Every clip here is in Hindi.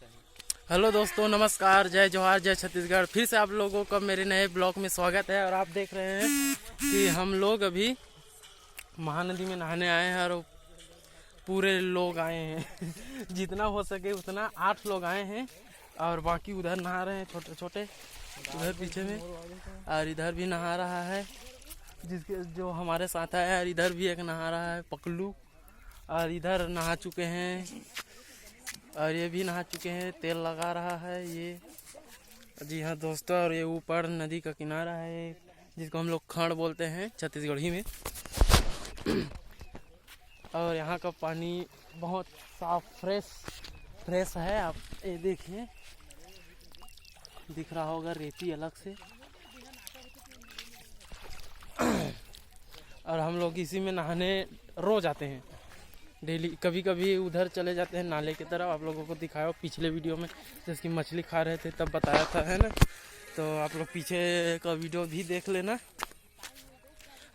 हेलो दोस्तों, नमस्कार, जय जोहार, जय छत्तीसगढ़। फिर से आप लोगों का मेरे नए ब्लॉग में स्वागत है। और आप देख रहे हैं कि हम लोग अभी महानदी में नहाने आए हैं और पूरे लोग आए हैं जितना हो सके उतना 8 लोग आए हैं और बाकी उधर नहा रहे हैं छोटे छोटे उधर पीछे में, और इधर भी नहा रहा है जिसके जो हमारे साथ आया है। और इधर भी एक नहा रहा है पकलू, और इधर नहा चुके हैं और ये भी नहा चुके हैं, तेल लगा रहा है ये। जी हाँ दोस्तों, और ये ऊपर नदी का किनारा है जिसको हम लोग खंड बोलते हैं छत्तीसगढ़ी में। और यहाँ का पानी बहुत साफ फ्रेश है। आप ये देखिए, दिख रहा होगा रेती अलग से। और हम लोग इसी में नहाने रोज आते हैं डेली। कभी कभी उधर चले जाते हैं नाले की तरफ। आप लोगों को दिखाया पिछले वीडियो में जिसकी मछली खा रहे थे तब बताया था, है ना। तो आप लोग पीछे का वीडियो भी देख लेना।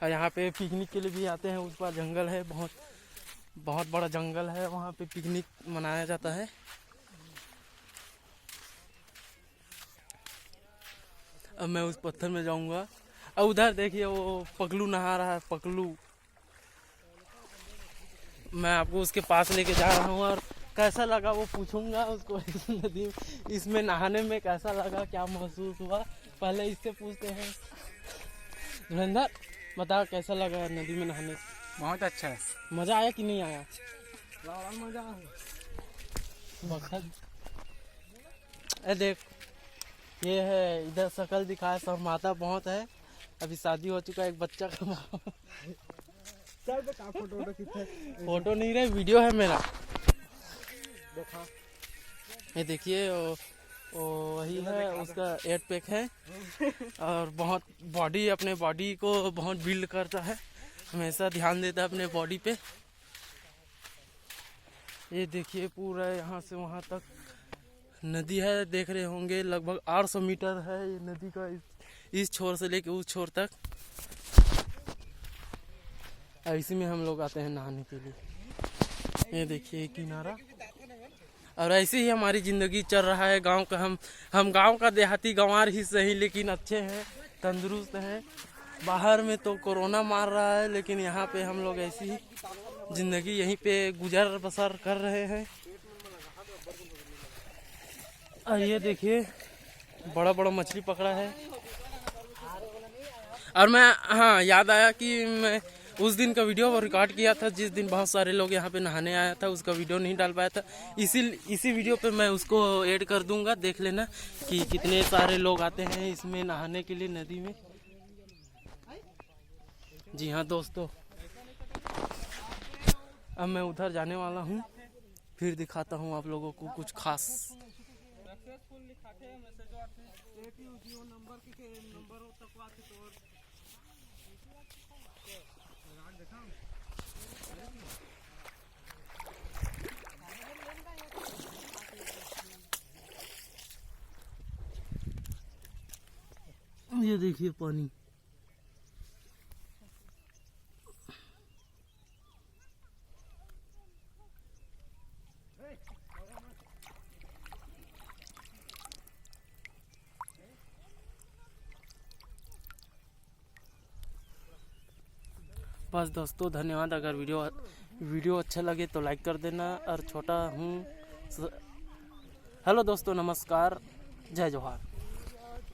और यहाँ पे पिकनिक के लिए भी आते हैं। उस पर जंगल है, बहुत बड़ा जंगल है, वहाँ पे पिकनिक मनाया जाता है। अब मैं उस पत्थर में जाऊँगा। और उधर देखिए वो पकलू नहा रहा है। पकलू, मैं आपको उसके पास लेके जा रहा हूँ और कैसा लगा वो पूछूंगा उसको। इस नदी इसमें नहाने में कैसा लगा, क्या महसूस हुआ, पहले इससे पूछते हैं। धुरंधर, बता कैसा लगा नदी में नहाने? बहुत अच्छा है। मजा आया कि नहीं आया? मजा। देख, ये है इधर शकल दिखाया, सब माता बहुत है। अभी शादी हो चुका है, एक बच्चा का। फोटो नहीं रहे, वीडियो है मेरा। देखा, ये देखिए वही है, उसका 8 पैक है और बहुत बॉडी, अपने बॉडी को बहुत बिल्ड करता है, हमेशा ध्यान देता है अपने बॉडी पे। ये देखिए पूरा यहाँ से वहाँ तक नदी है, देख रहे होंगे। लगभग 800 मीटर है ये नदी का, इस छोर से लेके उस छोर तक। इसी में हम लोग आते हैं नहाने के लिए। ये देखिए किनारा। और ऐसे ही हमारी ज़िंदगी चल रहा है गांव का। हम गांव का देहाती गंवार ही सही, लेकिन अच्छे हैं, तंदुरुस्त हैं। बाहर में तो कोरोना मार रहा है, लेकिन यहाँ पे हम लोग ऐसी ही ज़िंदगी यहीं पे गुजर बसर कर रहे हैं। और ये देखिए बड़ा बड़ा मछली पकड़ा है। और मैं, हाँ, याद आया कि मैं उस दिन का वीडियो रिकॉर्ड किया था जिस दिन बहुत सारे लोग यहाँ पे नहाने आया था। उसका वीडियो नहीं डाल पाया था, इसी वीडियो पे मैं उसको ऐड कर दूंगा। देख लेना कि कितने सारे लोग आते हैं इसमें नहाने के लिए, नदी में। जी हाँ दोस्तों, अब मैं उधर जाने वाला हूँ, फिर दिखाता हूँ आप लोगों को कुछ खास। ये देखिए पानी। बस दोस्तों, धन्यवाद। अगर वीडियो अच्छा लगे तो लाइक कर देना। और छोटा हूँ। हेलो दोस्तों, नमस्कार, जय जोहार।